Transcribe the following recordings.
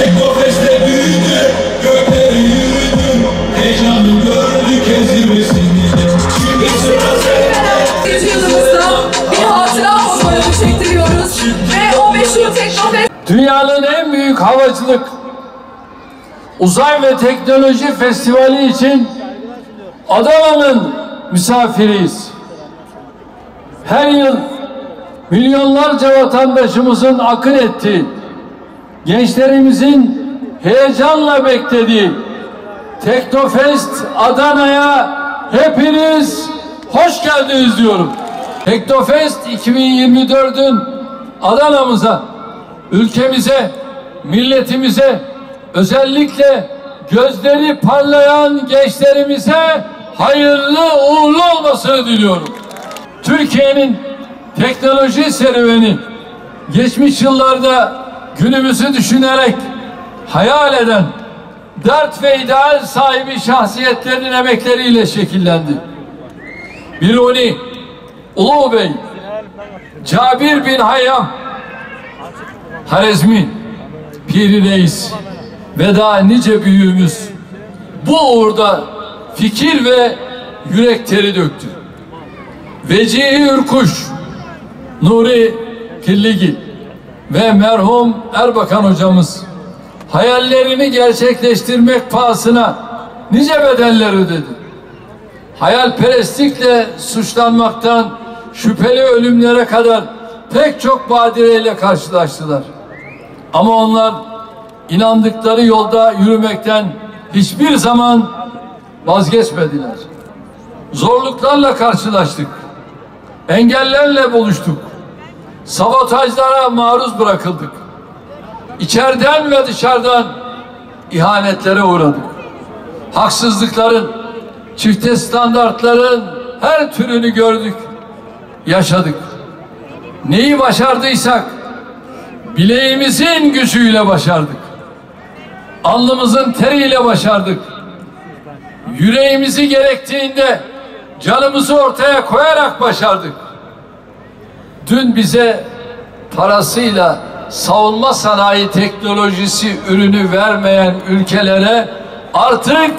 Teknofest'te büyüdü, gökleri yürüdü, heyecanı gördük ezilmesini. Şimdi sıra sende. 100 yılımızda bir hatıra fotoğrafı çektiriyoruz ve o meşhur Teknofest. Dünyanın en büyük havacılık, uzay ve teknoloji festivali için Adana'nın misafiriyiz. Her yıl milyonlarca vatandaşımızın akın ettiği, gençlerimizin heyecanla beklediği Teknofest Adana'ya hepiniz hoş geldiniz diyorum. Teknofest 2024'ün Adana'mıza, ülkemize, milletimize, özellikle gözleri parlayan gençlerimize hayırlı uğurlu olmasını diliyorum. Türkiye'nin teknoloji serüveni geçmiş yıllarda günümüzü düşünerek hayal eden, dert ve ideal sahibi şahsiyetlerin emekleriyle şekillendi. Biruni Ulubey, Cabir bin Hayyam, Harezmi, Piri Reis ve daha nice büyüğümüz bu uğurda fikir ve yürek teri döktü. Vecihi Ürkuş, Nuri Killigil ve merhum Erbakan hocamız hayallerini gerçekleştirmek pahasına nice bedeller ödedi. Hayalperestlikle suçlanmaktan şüpheli ölümlere kadar pek çok badireyle karşılaştılar. Ama onlar inandıkları yolda yürümekten hiçbir zaman vazgeçmediler. Zorluklarla karşılaştık. Engellerle buluştuk. Sabotajlara maruz bırakıldık. İçeriden ve dışarıdan ihanetlere uğradık. Haksızlıkların, çifte standartların her türünü gördük, yaşadık. Neyi başardıysak bileğimizin gücüyle başardık. Alnımızın teriyle başardık. Yüreğimizi gerektiğinde canımızı ortaya koyarak başardık. Dün bize parasıyla savunma sanayi teknolojisi ürünü vermeyen ülkelere artık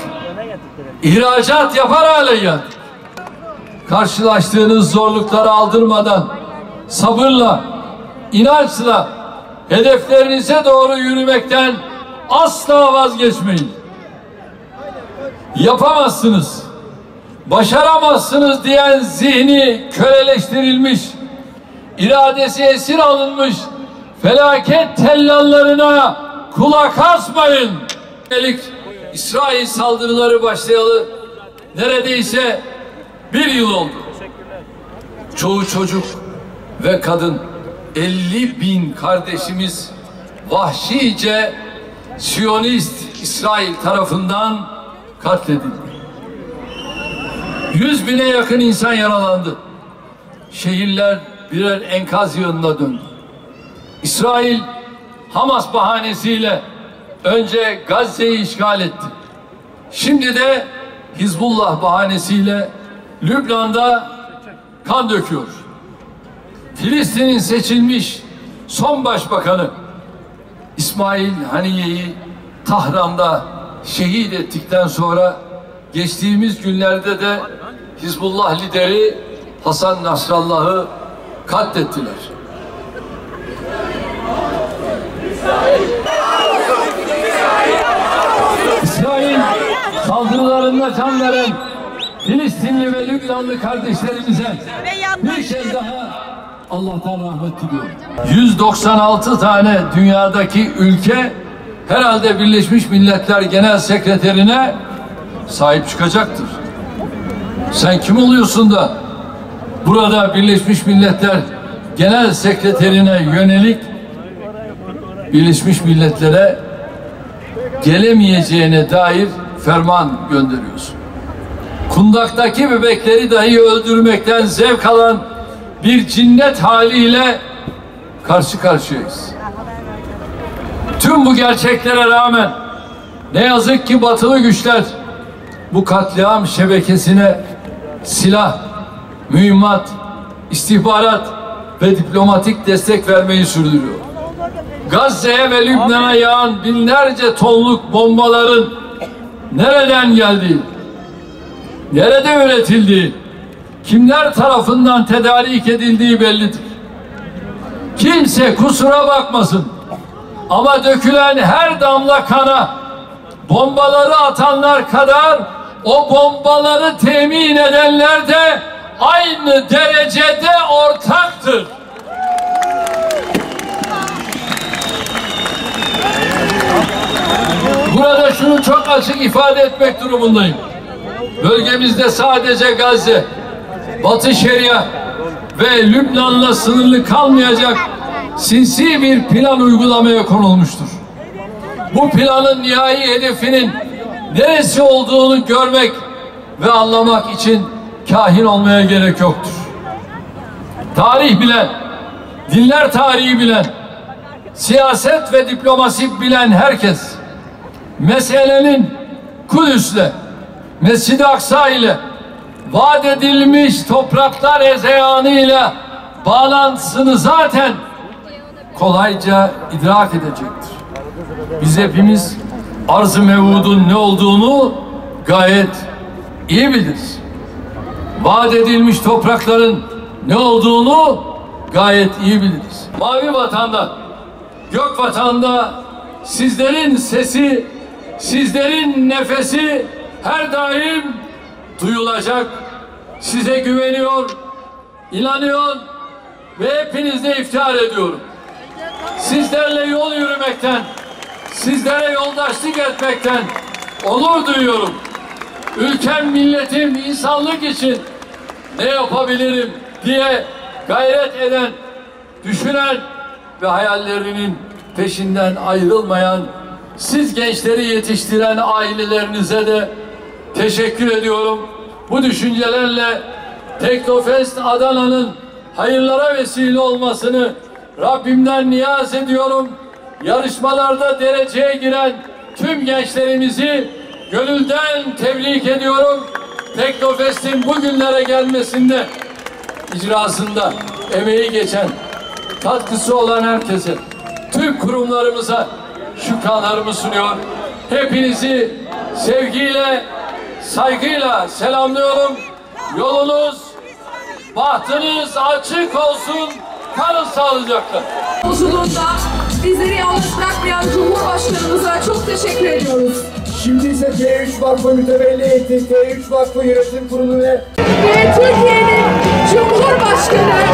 ihracat yapar hale geldik. Karşılaştığınız zorlukları aldırmadan sabırla, inançla hedeflerinize doğru yürümekten asla vazgeçmeyin. Yapamazsınız, başaramazsınız diyen zihni köleleştirilmiş, iradesi esir alınmış felaket tellallarına kulak asmayın. İsrail saldırıları başlayalı neredeyse 1 yıl oldu. Çoğu çocuk ve kadın, 50.000 kardeşimiz vahşice Siyonist İsrail tarafından katledildi. 100.000'e yakın insan yaralandı. Şehirler birer enkaz yığınına döndü. İsrail Hamas bahanesiyle önce Gazze'yi işgal etti. Şimdi de Hizbullah bahanesiyle Lübnan'da kan döküyor. Filistin'in seçilmiş son başbakanı İsmail Haniye'yi Tahran'da şehit ettikten sonra geçtiğimiz günlerde de Hizbullah lideri Hasan Nasrallah'ı katlettiler. İsrail saldırılarında can veren Filistinli ve Lübnanlı kardeşlerimize bir kez daha Allah'tan rahmet diliyorum. 196 tane dünyadaki ülke herhalde Birleşmiş Milletler Genel Sekreterine sahip çıkacaktır. Sen kim oluyorsun da burada Birleşmiş Milletler Genel Sekreterine yönelik Birleşmiş Milletler'e gelemeyeceğine dair ferman gönderiyorsun. Kundaktaki bebekleri dahi öldürmekten zevk alan bir cinnet haliyle karşı karşıyayız. Tüm bu gerçeklere rağmen ne yazık ki batılı güçler bu katliam şebekesine silah, mühimmat, istihbarat ve diplomatik destek vermeyi sürdürüyor. Gazze'ye ve Lübnan'a yağan binlerce tonluk bombaların nereden geldiği, nerede üretildiği, kimler tarafından tedarik edildiği bellidir. Kimse kusura bakmasın ama dökülen her damla kana bombaları atanlar kadar o bombaları temin edenler de aynı derecede ortaktır. Burada şunu çok açık ifade etmek durumundayım. Bölgemizde sadece Gazze, Batı Şeria ve Lübnan'la sınırlı kalmayacak sinsi bir plan uygulamaya konulmuştur. Bu planın nihai hedefinin neresi olduğunu görmek ve anlamak için kahin olmaya gerek yoktur. Tarih bilen, dinler tarihi bilen, siyaset ve diplomasi bilen herkes meselenin Kudüs'le, Mescid-i Aksa ile, vaat edilmiş topraklar hezeyanıyla bağlantısını zaten kolayca idrak edecektir. Biz hepimiz arz-ı mevudun ne olduğunu gayet iyi biliriz. Vaat edilmiş toprakların ne olduğunu gayet iyi biliriz. Mavi vatanda, gök vatanda sizlerin sesi, sizlerin nefesi her daim duyulacak. Size güveniyor, inanıyor ve hepinizle iftihar ediyorum. Sizlerle yol yürümekten, sizlere yoldaşlık etmekten onur duyuyorum. Ülkem, milletim, insanlık için ne yapabilirim diye gayret eden, düşünen ve hayallerinin peşinden ayrılmayan siz gençleri yetiştiren ailelerinize de teşekkür ediyorum. Bu düşüncelerle Teknofest Adana'nın hayırlara vesile olmasını Rabbimden niyaz ediyorum. Yarışmalarda dereceye giren tüm gençlerimizi gönülden tebrik ediyorum. Teknofest'in bugünlere gelmesinde, icrasında emeği geçen, katkısı olan herkese, tüm kurumlarımıza şükranlarımı sunuyor. Hepinizi sevgiyle, saygıyla selamlıyorum. Yolunuz, bahtınız açık olsun. Kalın sağlıcakla. Yolculuğunda bizleri yalnız bırakmayan Cumhurbaşkanımıza çok teşekkür ediyoruz. Şimdi ise T3 Vakfı mütevelli etti. T3 Vakfı Yönetim Kurulu ve Türkiye'nin Cumhurbaşkanı